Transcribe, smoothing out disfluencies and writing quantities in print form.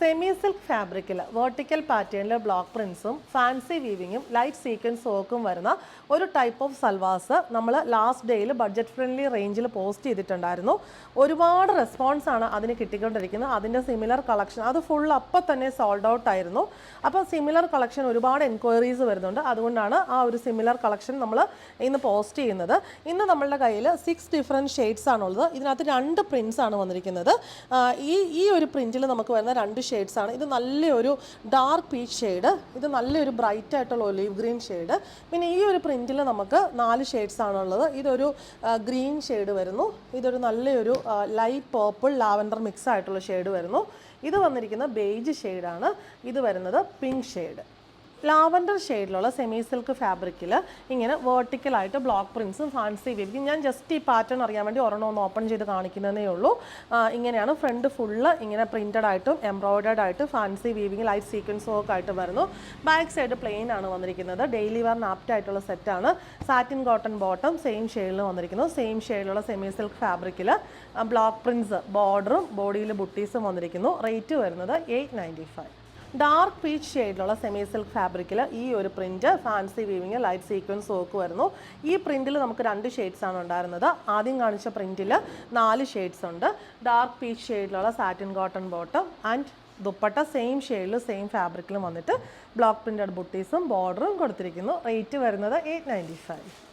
Semi silk ഫാബ്രിക്കിൽ vertical പാറ്റേണിൽ block പ്രിൻസും fancy വീവിങ്ങും light sequence വർക്കും വരുന്ന ഒരു ടൈപ്പ് ഓഫ് സൽവാസ് നമ്മൾ ലാസ്റ്റ് ഡേയിൽ ബഡ്ജറ്റ് ഫ്രണ്ട്ലി റേഞ്ചിൽ പോസ്റ്റ് ചെയ്തിട്ടുണ്ടായിരുന്നു. ഒരുപാട് റെസ്പോൺസ് ആണ് അതിന് കിട്ടിക്കൊണ്ടിരിക്കുന്നത്. അതിൻ്റെ സിമിലർ കളക്ഷൻ അത് ഫുൾ അപ്പം തന്നെ സോൾഡ് ഔട്ട് ആയിരുന്നു. അപ്പോൾ സിമിലർ കളക്ഷൻ ഒരുപാട് എൻക്വയറീസ് വരുന്നുണ്ട്. അതുകൊണ്ടാണ് ആ ഒരു സിമിലർ കളക്ഷൻ നമ്മൾ ഇന്ന് പോസ്റ്റ് ചെയ്യുന്നത്. ഇന്ന് നമ്മളുടെ കയ്യിൽ 6 ഡിഫറെൻറ്റ് ഷെയ്ഡ്സ് ആണുള്ളത്. ഇതിനകത്ത് 2 പ്രിൻസ് ആണ് വന്നിരിക്കുന്നത്. ഈ ഒരു പ്രിൻറ്റിൽ നമുക്ക് വരുന്ന 2 ഷെയ്ഡ്സ് ആണ്. ഇത് നല്ലൊരു ഡാർക്ക് പീച്ച് ഷെയ്ഡ്, ഇത് നല്ലൊരു ബ്രൈറ്റ് ആയിട്ടുള്ള ഒലീവ് ഗ്രീൻ ഷെയ്ഡ്. പിന്നെ ഈ ഒരു പ്രിൻറ്റിൽ നമുക്ക് 4 ഷെയ്ഡ്സ് ആണുള്ളത്. ഇതൊരു ഗ്രീൻ ഷെയ്ഡ് വരുന്നു, ഇതൊരു നല്ലൊരു ലൈറ്റ് പേർപ്പിൾ ലാവൻഡർ മിക്സ് ആയിട്ടുള്ള ഷെയ്ഡ് വരുന്നു. ഇത് വന്നിരിക്കുന്ന ബേജ് ഷെയ്ഡാണ്. ഇത് വരുന്നത് പിങ്ക് ഷെയ്ഡ്. ലാവൻഡർ ഷെയ്ഡിലുള്ള സെമി സിൽക്ക് ഫാബ്രിക്കിൽ ഇങ്ങനെ വേർട്ടിക്കലായിട്ട് ബ്ലോക്ക് പ്രിൻസും ഫാൻസി വീവിങ്ങും, ഞാൻ ജസ്റ്റ് ഈ പാറ്റേൺ അറിയാൻ വേണ്ടി ഒരെണ്ണം ഒന്ന് ഓപ്പൺ ചെയ്ത് കാണിക്കുന്നതേ ഉള്ളൂ. ഇങ്ങനെയാണ് ഫ്രണ്ട് ഫുള്ള് ഇങ്ങനെ പ്രിൻറ്റഡ് ആയിട്ടും എംബ്രോയിഡേർഡ് ആയിട്ട് fancy weaving light sequence work ആയിട്ട് വരുന്നു. ബാക്ക് സൈഡ് പ്ലെയിൻ ആണ് വന്നിരിക്കുന്നത്. ഡെയിലി വെയറിന് ആപ്റ്റ് ആയിട്ടുള്ള സെറ്റാണ്. സാറ്റിൻ കോട്ടൺ ബോട്ടം സെയിം ഷെയ്ഡിൽ വന്നിരിക്കുന്നു. സെയിം ഷെയ്ഡിലുള്ള സെമി സിൽക്ക് ഫാബ്രിക്കിൽ ബ്ലോക്ക് പ്രിൻസ് ബോർഡറും ബോഡിയിൽ ബുട്ടീസും വന്നിരിക്കുന്നു. റേറ്റ് വരുന്നത് 895. ഡാർക്ക് പീച്ച് ഷെയ്ഡിലുള്ള സെമി സിൽക്ക് ഫാബ്രിക്കിൽ ഈ ഒരു print fancy weaving light sequence work വരുന്നു. ഈ പ്രിൻറ്റിൽ നമുക്ക് 2 ഷെയ്ഡ്സ് ആണ് ഉണ്ടായിരുന്നത്. ആദ്യം കാണിച്ച പ്രിൻറ്റിൽ 4 ഷെയ്ഡ്സ് ഉണ്ട്. ഡാർക്ക് പീച്ച് ഷെയ്ഡിലുള്ള satin cotton bottom and dupatta same ഷെയ്ഡിൽ സെയിം ഫാബ്രിക്കിലും വന്നിട്ട് ബ്ലോക്ക് പ്രിൻറ്റഡ് ബുട്ടീസും ബോർഡറും കൊടുത്തിരിക്കുന്നു. റേറ്റ് വരുന്നത് 895.